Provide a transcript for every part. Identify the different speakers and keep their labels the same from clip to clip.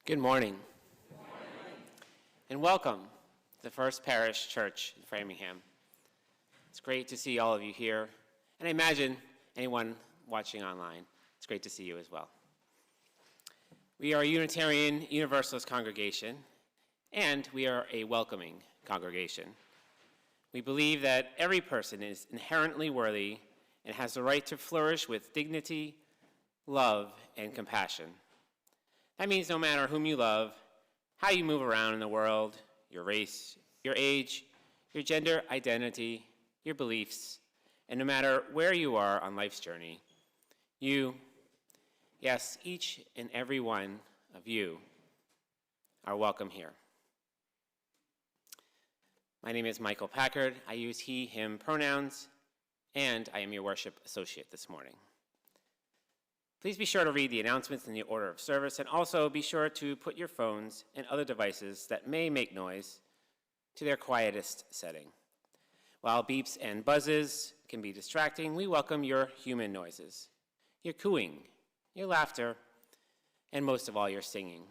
Speaker 1: Good morning, and welcome to the First Parish Church in Framingham. It's great to see all of you here, and I imagine anyone watching online, it's great to see you as well. We are a Unitarian-Universalist congregation, and we are a welcoming congregation. We believe that every person is inherently worthy and has the right to flourish with dignity, love, and compassion. That means no matter whom you love, how you move around in the world, your race, your age, your gender identity, your beliefs, and no matter where you are on life's journey, you, yes, each and every one of you are welcome here. My name is Michael Packard. I use he, him pronouns, and I am your worship associate this morning. Please be sure to read the announcements in the order of service, and also be sure to put your phones and other devices that may make noise to their quietest setting. While beeps and buzzes can be distracting, we welcome your human noises, your cooing, your laughter, and most of all, your singing.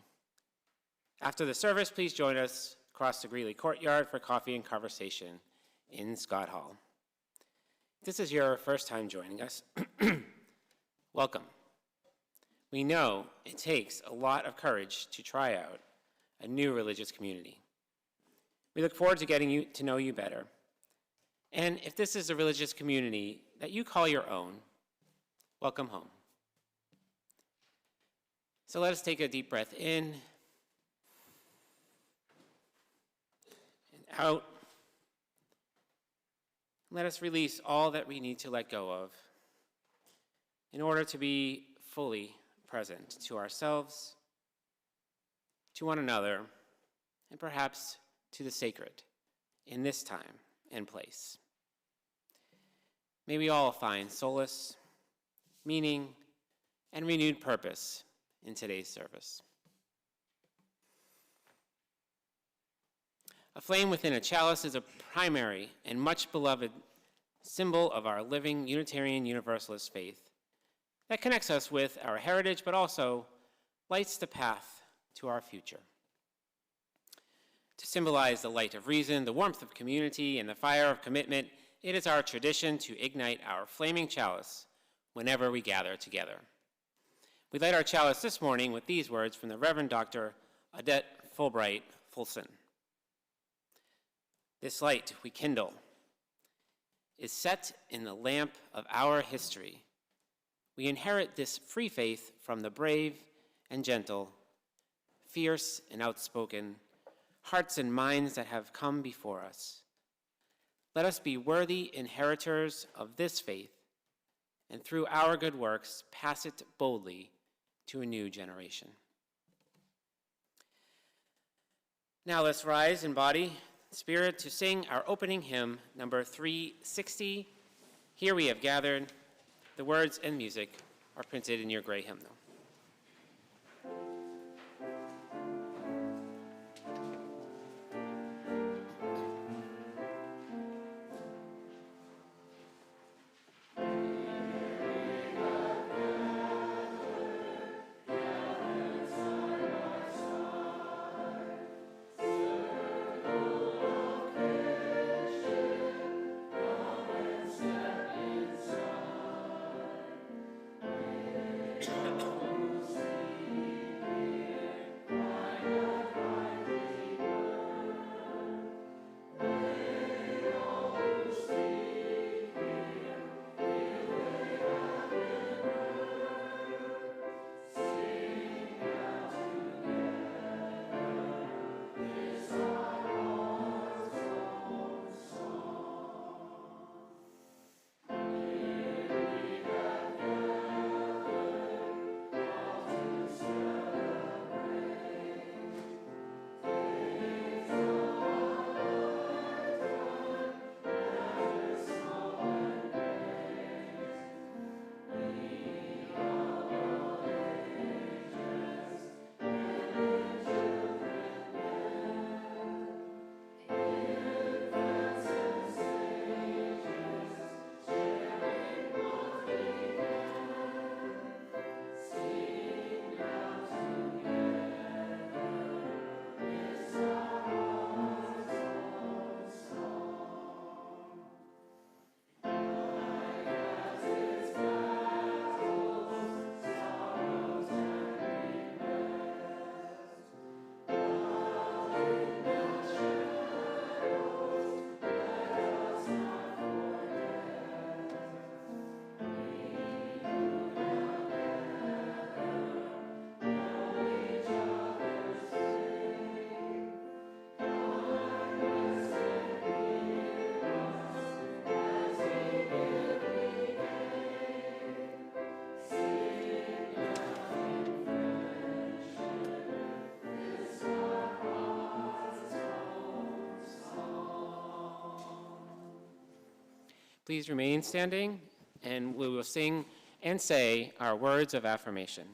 Speaker 1: After the service, please join us across the Greeley courtyard for coffee and conversation in Scott Hall. If this is your first time joining us, welcome. We know it takes a lot of courage to try out a new religious community. We look forward to getting to know you better. And if this is a religious community that you call your own, welcome home. So let us take a deep breath in and out. Let us release all that we need to let go of in order to be fully present to ourselves, to one another, and perhaps to the sacred in this time and place. May we all find solace, meaning, and renewed purpose in today's service. A flame within a chalice is a primary and much beloved symbol of our living Unitarian Universalist faith that connects us with our heritage, but also lights the path to our future. To symbolize the light of reason, the warmth of community, and the fire of commitment, it is our tradition to ignite our flaming chalice whenever we gather together. We light our chalice this morning with these words from the Reverend Dr. Odette Fulbright Fulson. This light we kindle is set in the lamp of our history. We inherit this free faith from the brave and gentle, fierce and outspoken, hearts and minds that have come before us. Let us be worthy inheritors of this faith, and through our good works, pass it boldly to a new generation. Now let's rise in body and spirit to sing our opening hymn, number 360, Here We Have Gathered. The words and music are printed in your gray hymnal. Please remain standing, and we will sing and say our words of affirmation.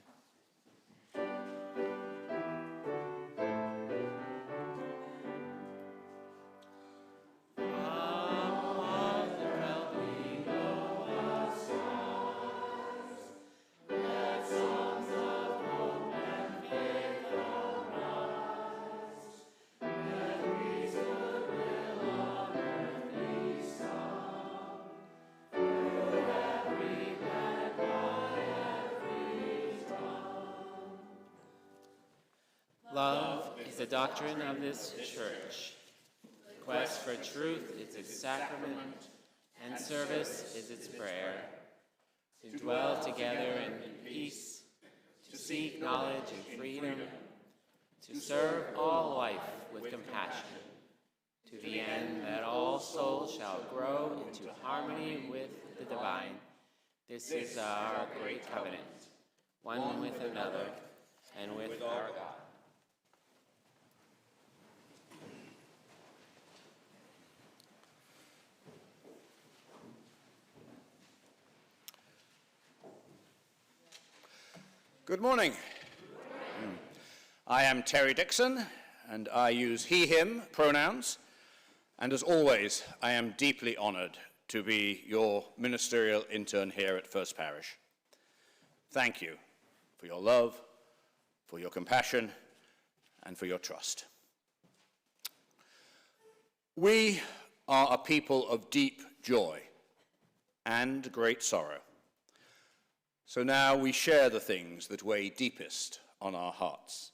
Speaker 1: Love is the doctrine of this church. Quest for truth is its sacrament, and service is its prayer. To dwell together in peace, to seek knowledge and freedom, to serve all life with compassion, to the end that all souls shall grow into harmony with the divine. This is our great covenant, one with another and with our God.
Speaker 2: Good morning. I am Terry Dixon, and I use he, him pronouns. And as always, I am deeply honored to be your ministerial intern here at First Parish. Thank you for your love, for your compassion, and for your trust. We are a people of deep joy and great sorrow. So now we share the things that weigh deepest on our hearts.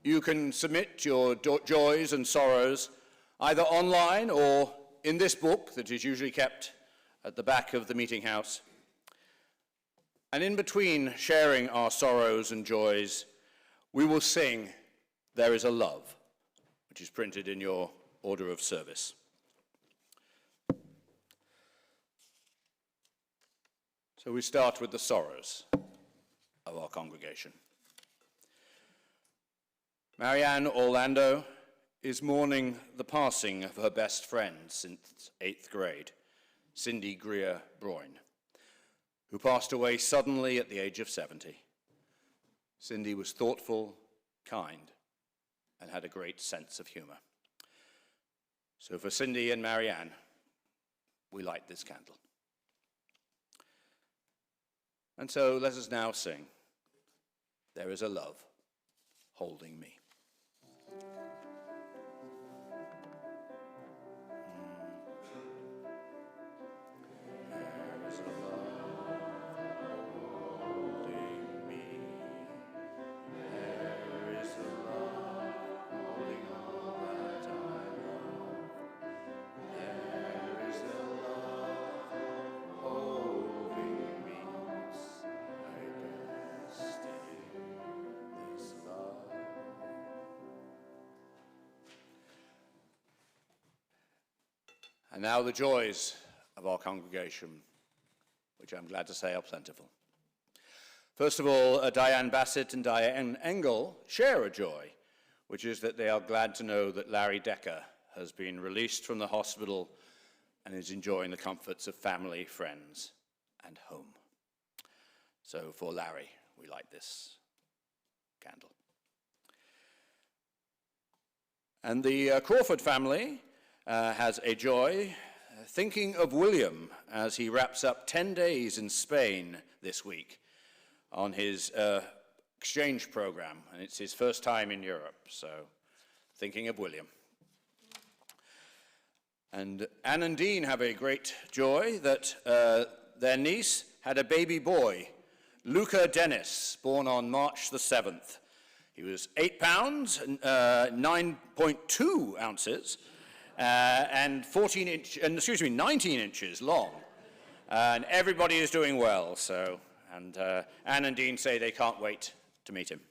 Speaker 2: You can submit your joys and sorrows either online or in this book that is usually kept at the back of the meeting house. And in between sharing our sorrows and joys, we will sing There is a Love, which is printed in your order of service. So we start with the sorrows of our congregation. Marianne Orlando is mourning the passing of her best friend since 8th grade, Cindy Greer Broyne, who passed away suddenly at the age of 70. Cindy was thoughtful, kind, and had a great sense of humor. So for Cindy and Marianne, we light this candle. And so let us now sing, There is a Love Holding Me. There is a love holding me. There is a love holding all that I love. There is a love holding me. And now the joys of our congregation, which I'm glad to say are plentiful. First of all, Diane Bassett and Diane Engel share a joy, which is that they are glad to know that Larry Decker has been released from the hospital and is enjoying the comforts of family, friends, and home. So for Larry, we light this candle. And the Crawford family has a joy, thinking of William as he wraps up 10 days in Spain this week on his exchange program, and it's his first time in Europe, so thinking of William. And Anne and Dean have a great joy that their niece had a baby boy, Luca Dennis, born on March the 7th. He was 8 pounds, 9.2 ounces, and 19 inches long. And everybody is doing well, so, and Anne and Dean say they can't wait to meet him.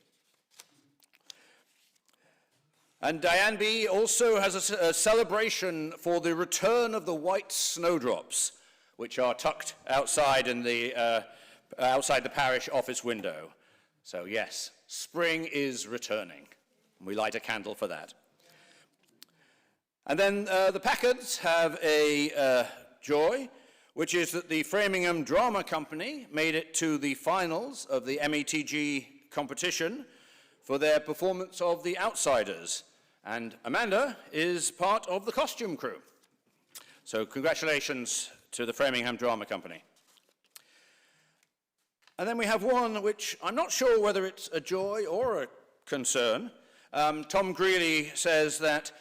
Speaker 2: And Diane B. also has a celebration for the return of the white snowdrops, which are tucked outside in the outside the parish office window. So yes, spring is returning. We light a candle for that. And then the Packards have a joy, which is that the Framingham Drama Company made it to the finals of the METG competition for their performance of The Outsiders. And Amanda is part of the costume crew. So congratulations to the Framingham Drama Company. And then we have one which I'm not sure whether it's a joy or a concern. Tom Greeley says that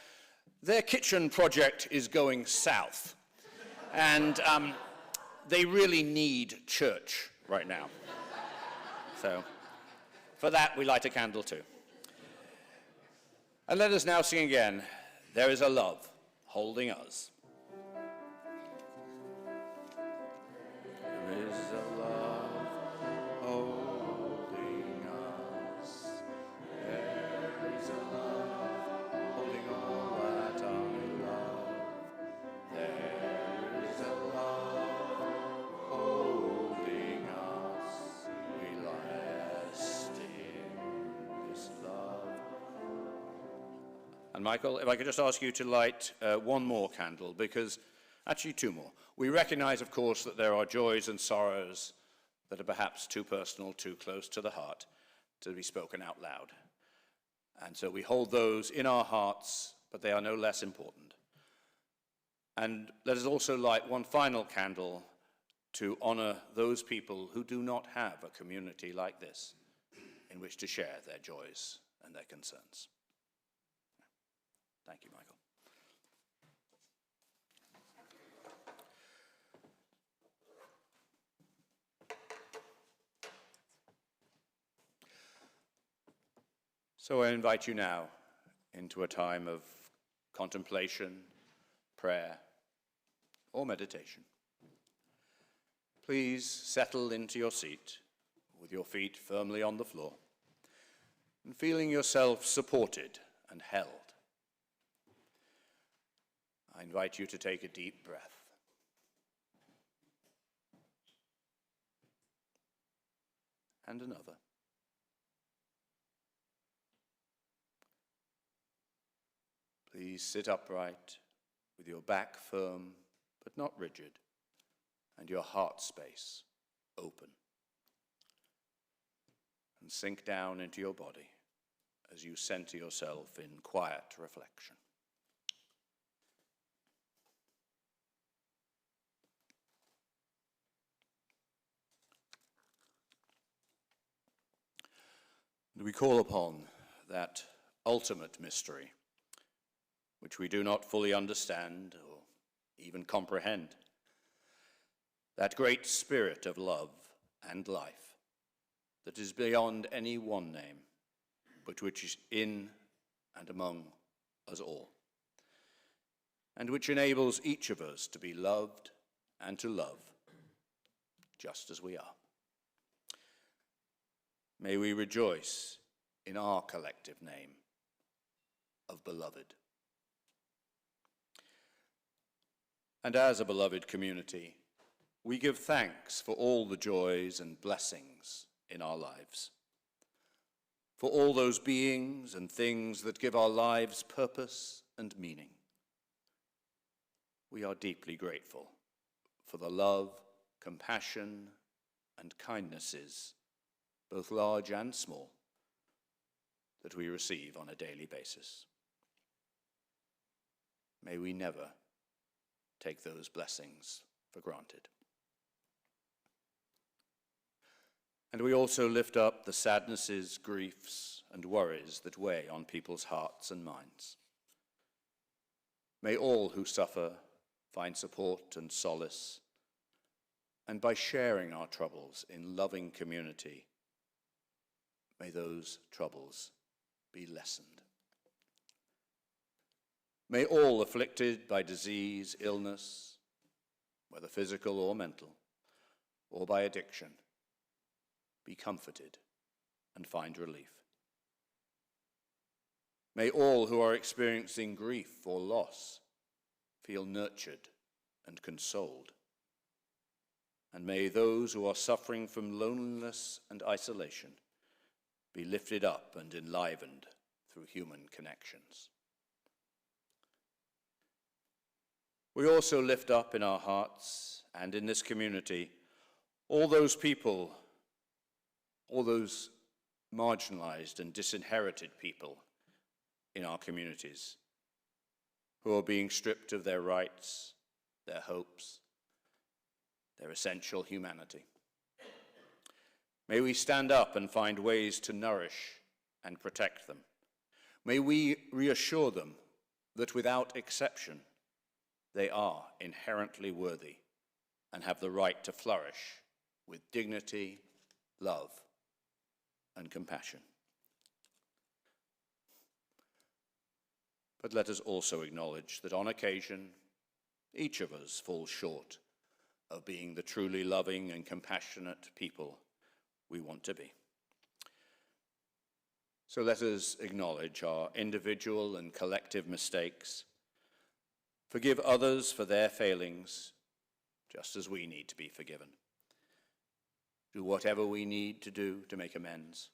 Speaker 2: their kitchen project is going south. And they really need church right now. So for that, we light a candle too. And let us now sing again, There is a Love Holding Us. There is a love holding us. There is a love holding all that I love. There is a love holding us. We rest in this love. And Michael, if I could just ask you to light one more candle, because actually two more. We recognize, of course, that there are joys and sorrows that are perhaps too personal, too close to the heart to be spoken out loud. And so we hold those in our hearts, but they are no less important. And let us also light one final candle to honor those people who do not have a community like this in which to share their joys and their concerns. Thank you, Michael. So I invite you now into a time of contemplation, prayer, or meditation. Please settle into your seat with your feet firmly on the floor and feeling yourself supported and held. I invite you to take a deep breath. And another. Please sit upright with your back firm but not rigid and your heart space open. And sink down into your body as you center yourself in quiet reflection. And we call upon that ultimate mystery, which we do not fully understand or even comprehend, that great spirit of love and life that is beyond any one name, but which is in and among us all, and which enables each of us to be loved and to love just as we are. May we rejoice in our collective name of beloved. And as a beloved community, we give thanks for all the joys and blessings in our lives, for all those beings and things that give our lives purpose and meaning. We are deeply grateful for the love, compassion, and kindnesses, both large and small, that we receive on a daily basis. May we never take those blessings for granted. And we also lift up the sadnesses, griefs, and worries that weigh on people's hearts and minds. May all who suffer find support and solace, and by sharing our troubles in loving community, may those troubles be lessened. May all afflicted by disease, illness, whether physical or mental, or by addiction, be comforted and find relief. May all who are experiencing grief or loss feel nurtured and consoled. And may those who are suffering from loneliness and isolation be lifted up and enlivened through human connections. we also lift up in our hearts and in this community all those people, all those marginalized and disinherited people in our communities who are being stripped of their rights, their hopes, their essential humanity. May we stand up and find ways to nourish and protect them. May we reassure them that without exception, they are inherently worthy and have the right to flourish with dignity, love, and compassion. But let us also acknowledge that on occasion, each of us falls short of being the truly loving and compassionate people we want to be. So let us acknowledge our individual and collective mistakes, forgive others for their failings, just as we need to be forgiven. Do whatever we need to do to make amends,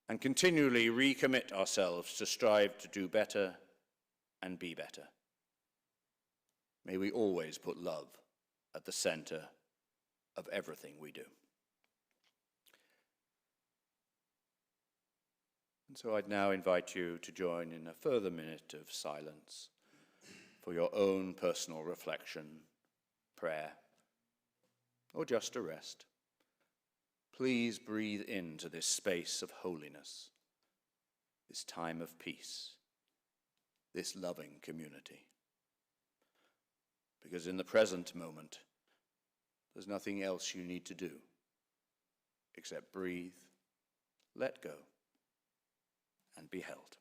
Speaker 2: and continually recommit ourselves to strive to do better and be better. May we always put love at the center of everything we do. And so I'd now invite you to join in a further minute of silence for your own personal reflection, prayer, or just a rest. Please breathe into this space of holiness, this time of peace, this loving community. Because in the present moment, there's nothing else you need to do except breathe, let go, and be held.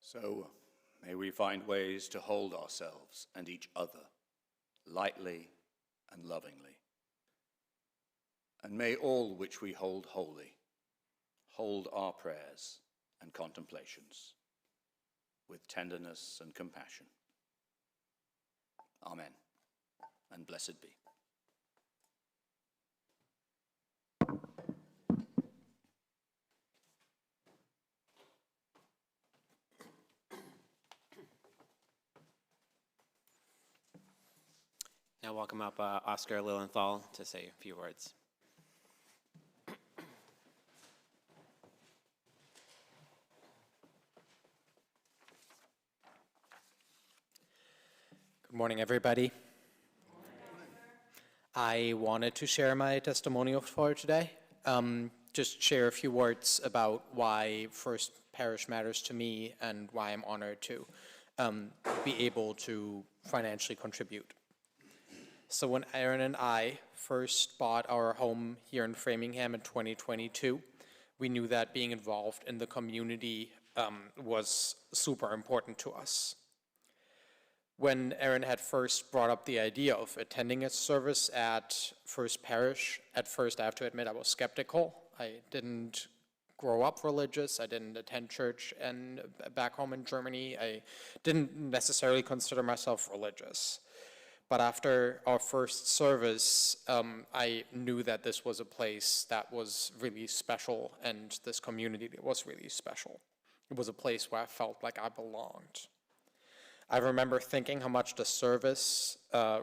Speaker 2: So may we find ways to hold ourselves and each other lightly and lovingly. And may all which we hold holy hold our prayers and contemplations with tenderness and compassion. Amen, and blessed be.
Speaker 1: Now welcome up Oscar Lilienthal to say a few words.
Speaker 3: Good morning, everybody. I wanted to share my testimonial for today. Just share a few words about why First Parish matters to me and why I'm honored to be able to financially contribute. So when Aaron and I first bought our home here in Framingham in 2022, we knew that being involved in the community was super important to us. When Aaron had first brought up the idea of attending a service at First Parish, at first I have to admit I was skeptical. I didn't grow up religious, I didn't attend church and back home in Germany. I didn't necessarily consider myself religious. But after our first service, I knew that this was a place that was really special and this community was really special. It was a place where I felt like I belonged. I remember thinking how much the service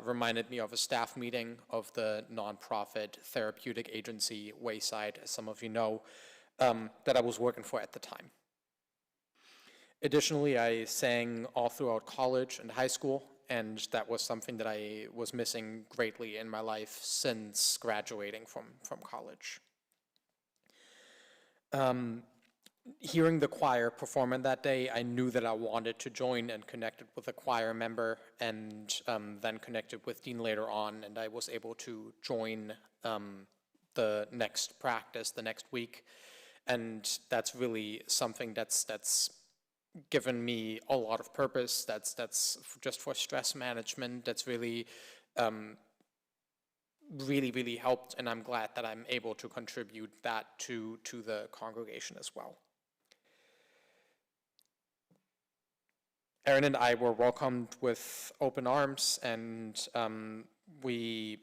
Speaker 3: reminded me of a staff meeting of the nonprofit therapeutic agency Wayside, as some of you know, that I was working for at the time. Additionally, I sang all throughout college and high school, and that was something that I was missing greatly in my life since graduating from college. Hearing the choir perform on that day, I knew that I wanted to join and connected with a choir member and then connected with Dean later on, and I was able to join the next practice the next week. And that's really something that's given me a lot of purpose. That's just for stress management. That's really, really helped, and I'm glad that I'm able to contribute that to the congregation as well. Aaron and I were welcomed with open arms, and we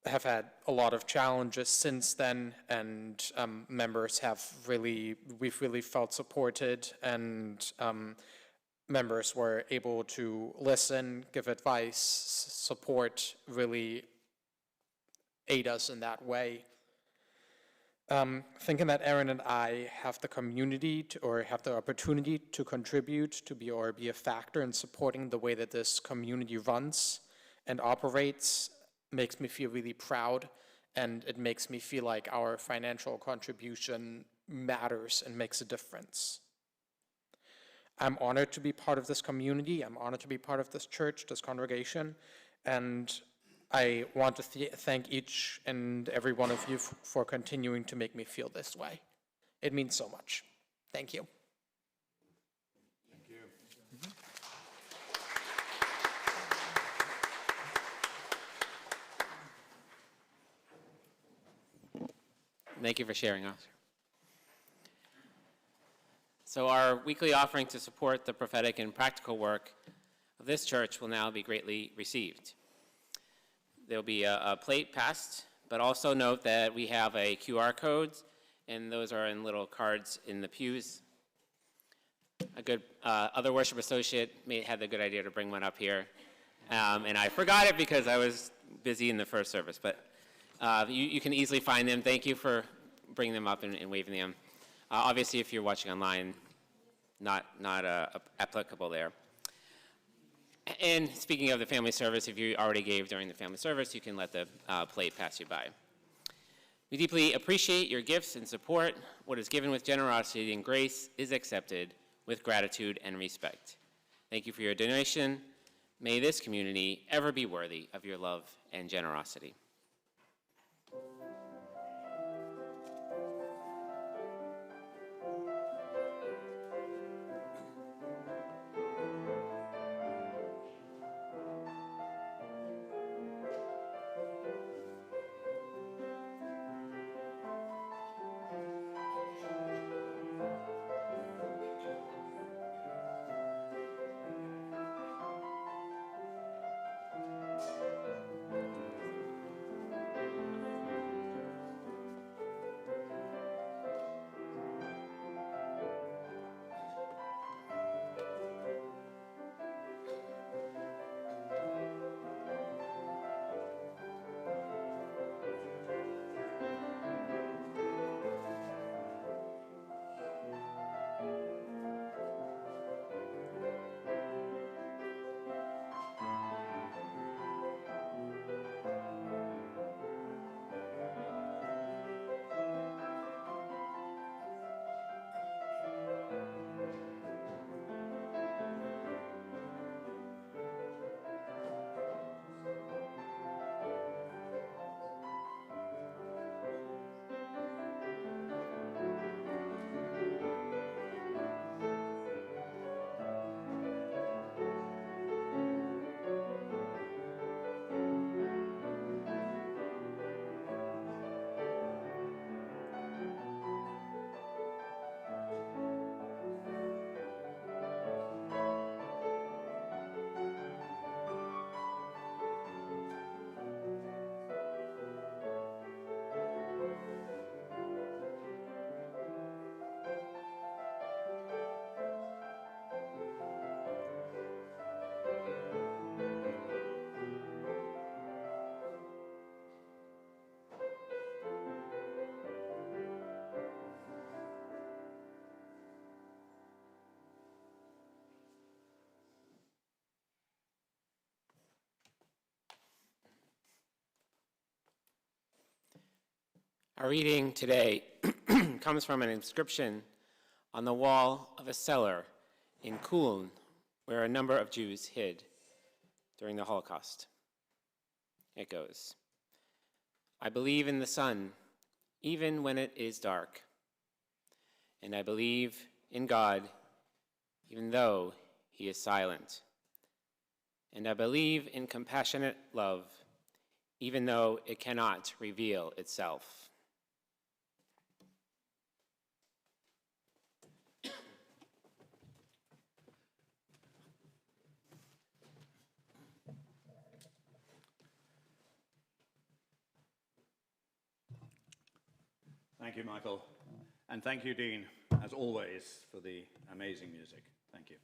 Speaker 3: have had a lot of challenges since then, and members we've really felt supported, and members were able to listen, give advice, support, really aid us in that way. Thinking that Aaron and I have the community or have the opportunity to contribute, to be a factor in supporting the way that this community runs and operates makes me feel really proud, and it makes me feel like our financial contribution matters and makes a difference. I'm honored to be part of this community. I'm honored to be part of this church, this congregation, and I want to thank each and every one of you for continuing to make me feel this way. It means so much. Thank you.
Speaker 2: Thank you.
Speaker 1: Thank you for sharing, Oscar. So our weekly offering to support the prophetic and practical work of this church will now be greatly received. There'll be a plate passed, but also note that we have a QR codes, and those are in little cards in the pews. A good other worship associate had the good idea to bring one up here, and I forgot it because I was busy in the first service, but you can easily find them. Thank you for bringing them up and waving them. Obviously, if you're watching online, not applicable there. And speaking of the family service, if you already gave during the family service, you can let the plate pass you by. We deeply appreciate your gifts and support. What is given with generosity and grace is accepted with gratitude and respect. Thank you for your donation. May this community ever be worthy of your love and generosity. Our reading today comes from an inscription on the wall of a cellar in Kulm, where a number of Jews hid during the Holocaust. It goes, "I believe in the sun, even when it is dark. And I believe in God, even though he is silent. And I believe in compassionate love, even though it cannot reveal itself."
Speaker 2: Thank you, Michael. And thank you, Dean, as always, for the amazing music. Thank you.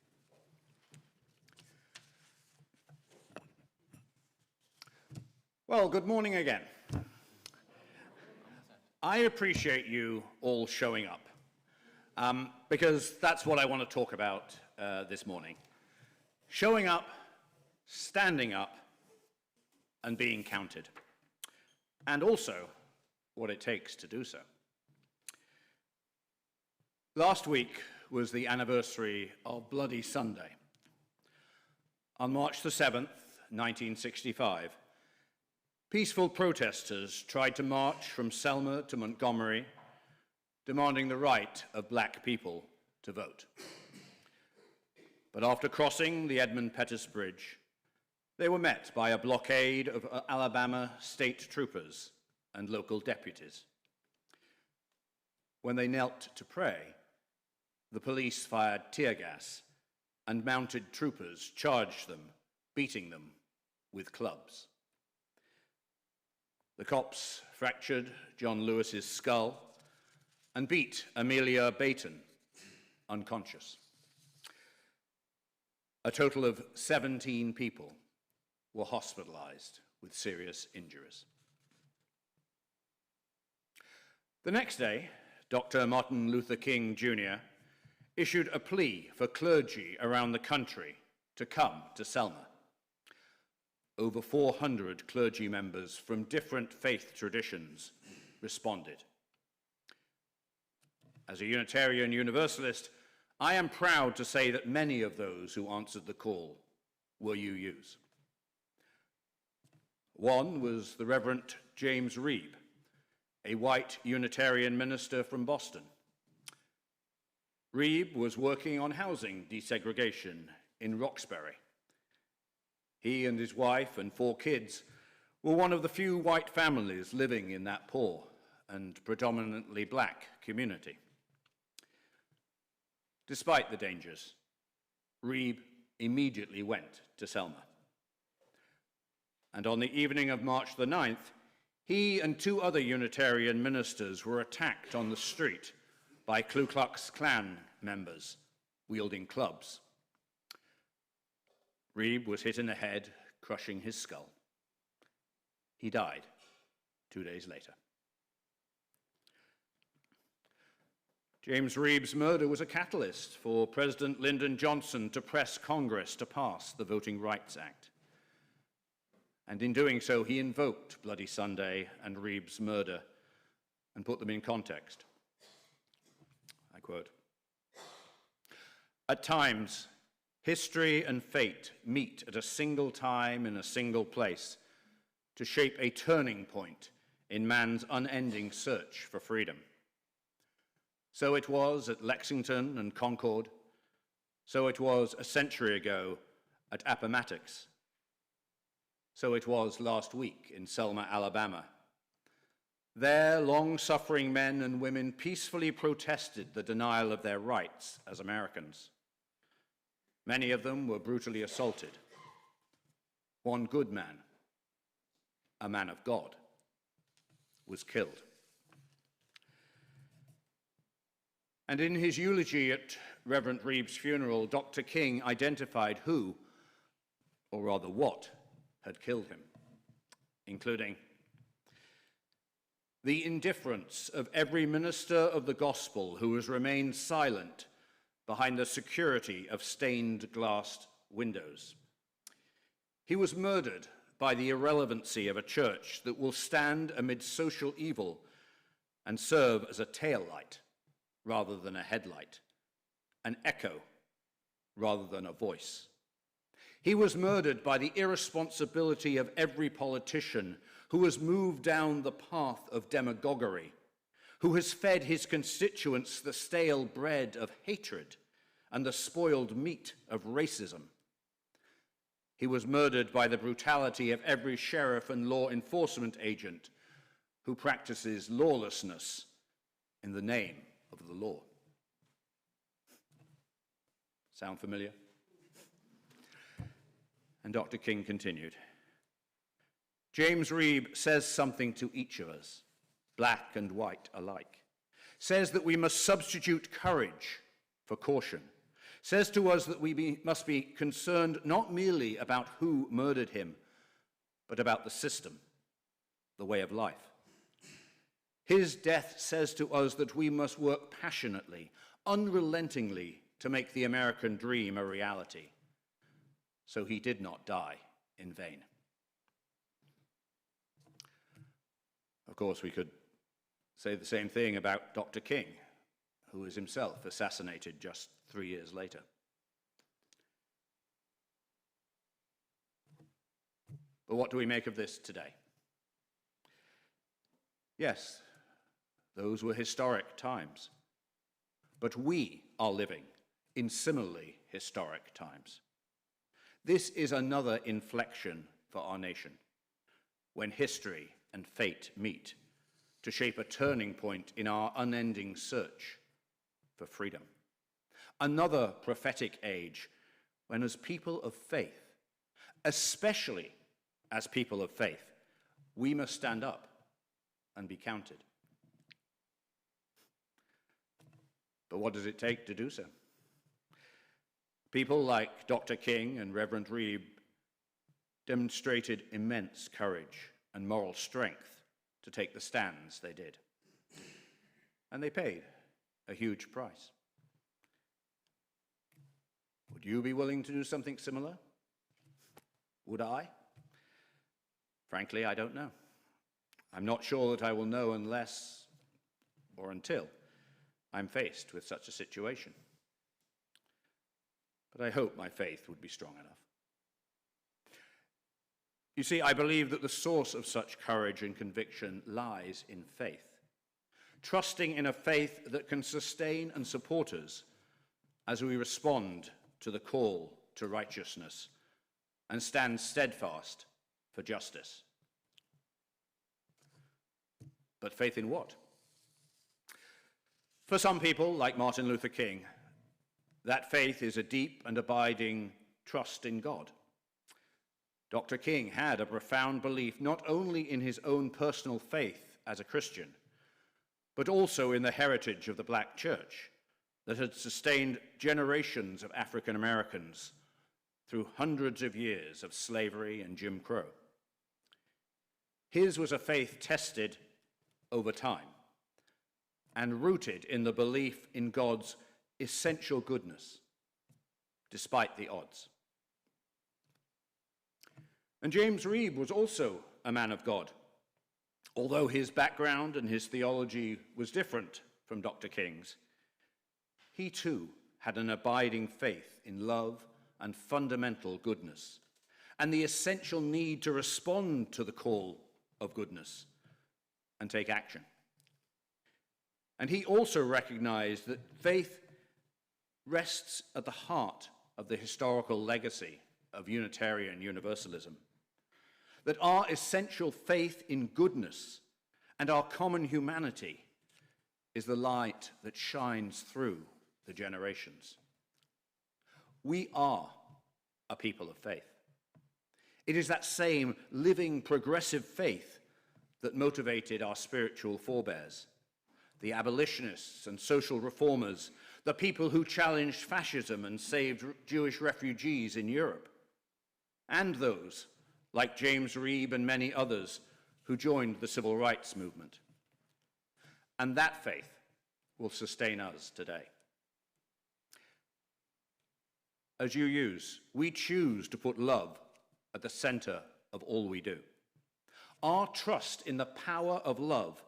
Speaker 2: Well, good morning again. I appreciate you all showing up, because that's what I want to talk about this morning. Showing up, standing up, and being counted. And also what it takes to do so. Last week was the anniversary of Bloody Sunday. On March the 7th, 1965, peaceful protesters tried to march from Selma to Montgomery, demanding the right of black people to vote. But after crossing the Edmund Pettus Bridge, they were met by a blockade of Alabama state troopers and local deputies. When they knelt to pray, the police fired tear gas, and mounted troopers charged them, beating them with clubs. The cops fractured John Lewis's skull and beat Amelia Bayton unconscious. A total of 17 people were hospitalized with serious injuries. The next day, Dr. Martin Luther King Jr. issued a plea for clergy around the country to come to Selma. Over 400 clergy members from different faith traditions responded. As a Unitarian-Universalist, I am proud to say that many of those who answered the call were UUs. One was the Reverend James Reeb, a white Unitarian minister from Boston. Reeb was working on housing desegregation in Roxbury. He and his wife and 4 kids were one of the few white families living in that poor and predominantly black community. Despite the dangers, Reeb immediately went to Selma. And on the evening of March the 9th, he and 2 other Unitarian ministers were attacked on the street by Ku Klux Klan members wielding clubs. Reeb was hit in the head, crushing his skull. He died 2 days later. James Reeb's murder was a catalyst for President Lyndon Johnson to press Congress to pass the Voting Rights Act. And in doing so, he invoked Bloody Sunday and Reeb's murder and put them in context. I quote, "At times, history and fate meet at a single time in a single place to shape a turning point in man's unending search for freedom. So it was at Lexington and Concord. So it was a century ago at Appomattox. So it was last week in Selma, Alabama. There, long-suffering men and women peacefully protested the denial of their rights as Americans. Many of them were brutally assaulted. One good man, a man of God, was killed." And in his eulogy at Reverend Reeb's funeral, Dr. King identified who, or rather what, had killed him, including the indifference of every minister of the gospel who has remained silent behind the security of stained glass windows. He was murdered by the irrelevancy of a church that will stand amid social evil and serve as a tail light rather than a headlight, an echo rather than a voice. He was murdered by the irresponsibility of every politician who has moved down the path of demagoguery, who has fed his constituents the stale bread of hatred and the spoiled meat of racism. He was murdered by the brutality of every sheriff and law enforcement agent who practices lawlessness in the name of the law. Sound familiar? And Dr. King continued, James Reeb says something to each of us, black and white alike, says that we must substitute courage for caution, says to us that we must be concerned not merely about who murdered him, but about the system, the way of life. His death says to us that we must work passionately, unrelentingly, to make the American dream a reality. So he did not die in vain. Of course, we could say the same thing about Dr. King, who was himself assassinated just 3 years later. But what do we make of this today? Yes, those were historic times, but we are living in similarly historic times. This is another inflection for our nation, when history and fate meet to shape a turning point in our unending search for freedom. Another prophetic age when, as people of faith, especially as people of faith, we must stand up and be counted. But what does it take to do so? People like Dr. King and Reverend Reeb demonstrated immense courage and moral strength to take the stands they did. And they paid a huge price. Would you be willing to do something similar? Would I? Frankly, I don't know. I'm not sure that I will know unless or until I'm faced with such a situation. But I hope my faith would be strong enough. You see, I believe that the source of such courage and conviction lies in faith. Trusting in a faith that can sustain and support us as we respond to the call to righteousness and stand steadfast for justice. But faith in what? For some people, like Martin Luther King, that faith is a deep and abiding trust in God. Dr. King had a profound belief not only in his own personal faith as a Christian, but also in the heritage of the black church that had sustained generations of African Americans through hundreds of years of slavery and Jim Crow. His was a faith tested over time and rooted in the belief in God's essential goodness, despite the odds. And James Reeb was also a man of God, although his background and his theology was different from Dr. King's. He too had an abiding faith in love and fundamental goodness, and the essential need to respond to the call of goodness and take action. And he also recognized that faith rests at the heart of the historical legacy of Unitarian-Universalism, that our essential faith in goodness and our common humanity is the light that shines through the generations. We are a people of faith. It is that same living, progressive faith that motivated our spiritual forebears, the abolitionists and social reformers, the people who challenged fascism and saved Jewish refugees in Europe, and those, like James Reeb and many others, who joined the civil rights movement. And that faith will sustain us today. As we choose to put love at the center of all we do. Our trust in the power of love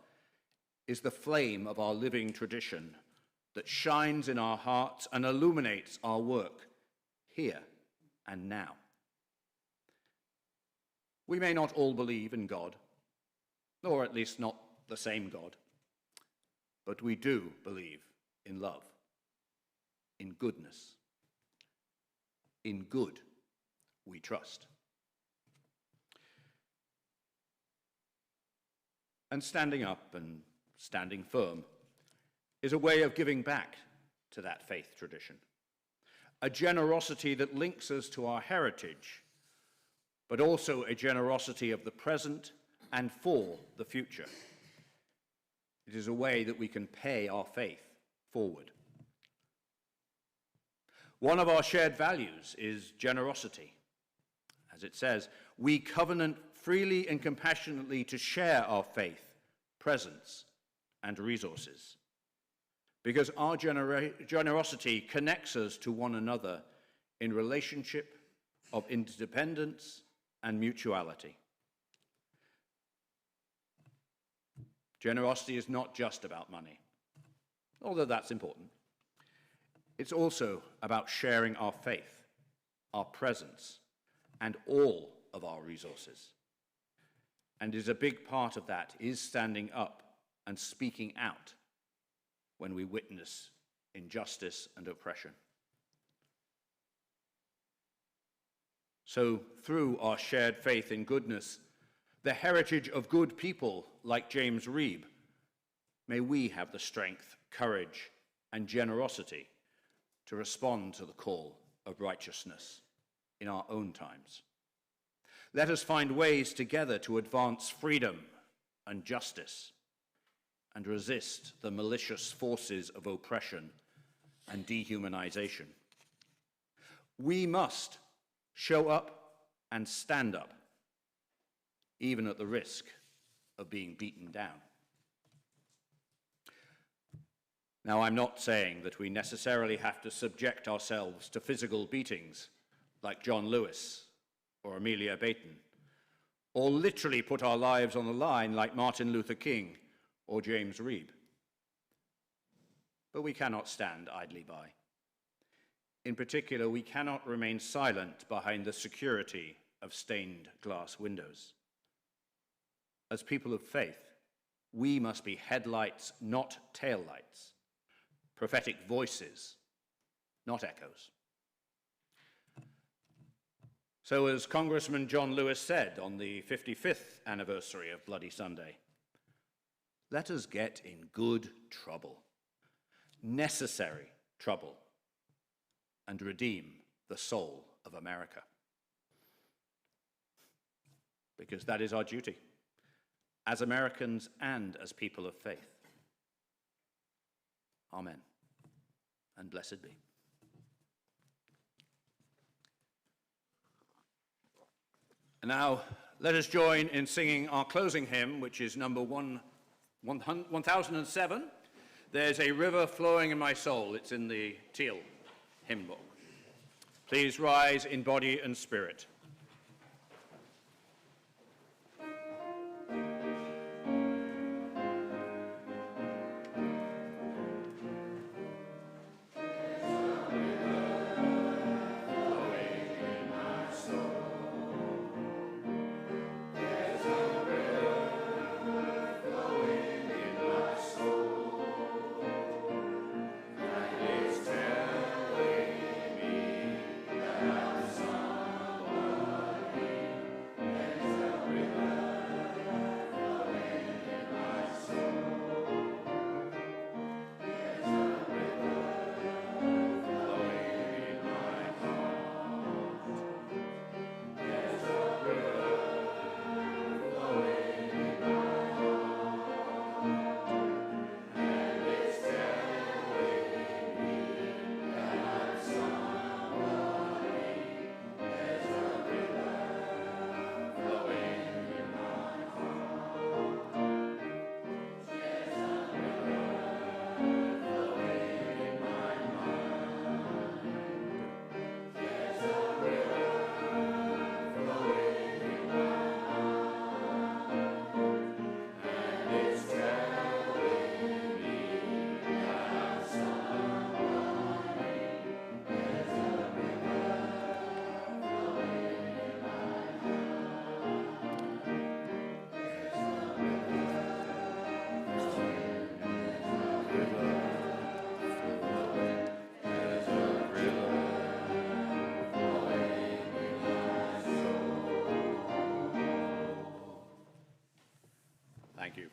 Speaker 2: is the flame of our living tradition that shines in our hearts and illuminates our work here and now. We may not all believe in God, or at least not the same God, but we do believe in love, in goodness. In good we trust. And standing up and standing firm is a way of giving back to that faith tradition, a generosity that links us to our heritage, but also a generosity of the present and for the future. It is a way that we can pay our faith forward. One of our shared values is generosity. As it says, we covenant freely and compassionately to share our faith, presence, and resources, because our generosity connects us to one another in relationship of interdependence and mutuality. Generosity is not just about money, although that's important. It's also about sharing our faith, our presence, and all of our resources. And is a big part of that is standing up and speaking out when we witness injustice and oppression. So through our shared faith in goodness, the heritage of good people like James Reeb, may we have the strength, courage, and generosity to respond to the call of righteousness in our own times. Let us find ways together to advance freedom and justice and resist the malicious forces of oppression and dehumanization. We must show up and stand up, even at the risk of being beaten down. Now, I'm not saying that we necessarily have to subject ourselves to physical beatings like John Lewis or Amelia Baton, or literally put our lives on the line like Martin Luther King or James Reeb. But we cannot stand idly by. In particular, we cannot remain silent behind the security of stained glass windows. As people of faith, we must be headlights, not taillights, prophetic voices, not echoes. So as Congressman John Lewis said on the 55th anniversary of Bloody Sunday, let us get in good trouble, necessary trouble, and redeem the soul of America. Because that is our duty, as Americans and as people of faith. Amen, and blessed be. And now, let us join in singing our closing hymn, which is number 1007. There's a river flowing in my soul. It's in the Teal hymn book. Please rise in body and spirit.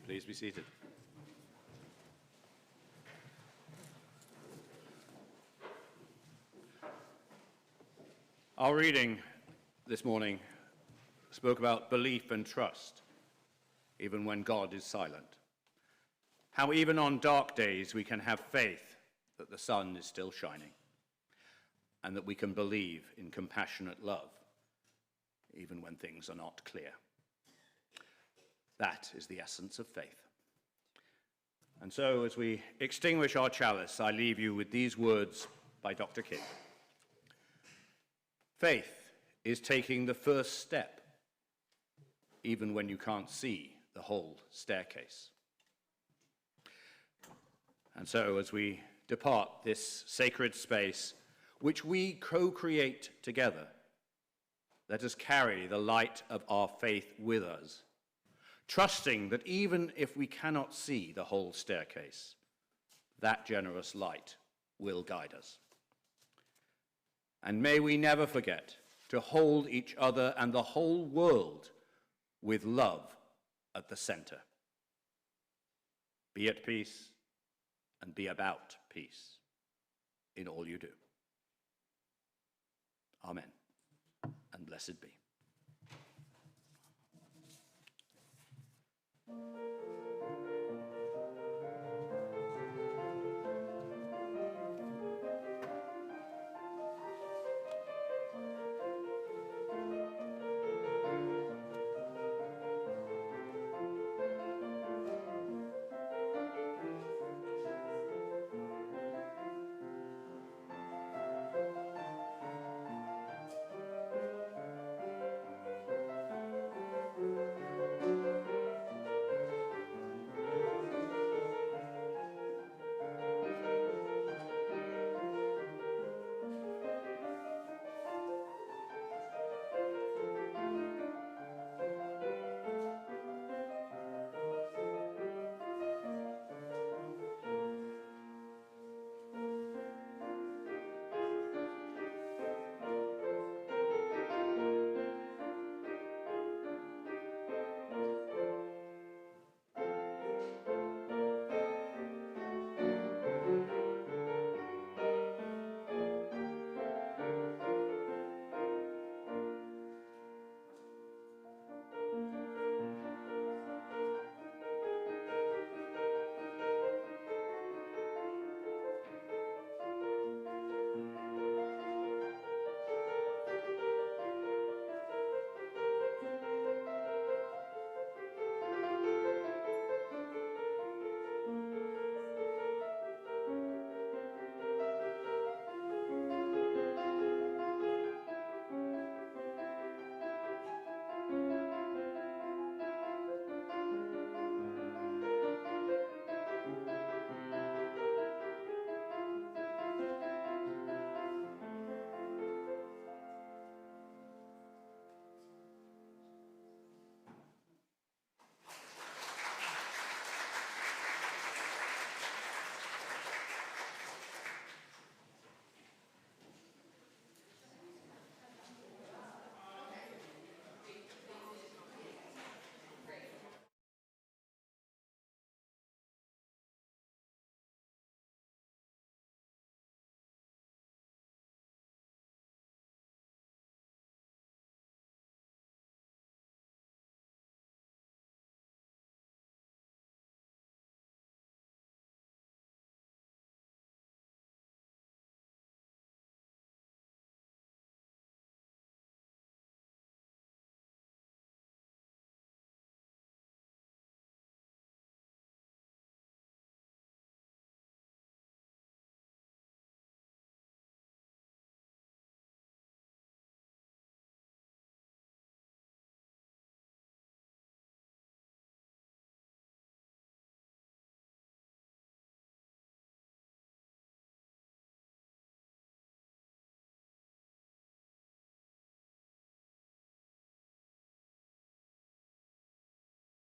Speaker 2: Please be seated. Our reading this morning spoke about belief and trust, even when God is silent. How even on dark days we can have faith that the sun is still shining, and that we can believe in compassionate love, even when things are not clear. That is the essence of faith. And so, as we extinguish our chalice, I leave you with these words by Dr. King. Faith is taking the first step, even when you can't see the whole staircase. And so, as we depart this sacred space, which we co-create together, let us carry the light of our faith with us, trusting that even if we cannot see the whole staircase, that generous light will guide us. And may we never forget to hold each other and the whole world with love at the center. Be at peace and be about peace in all you do. Amen, and blessed be.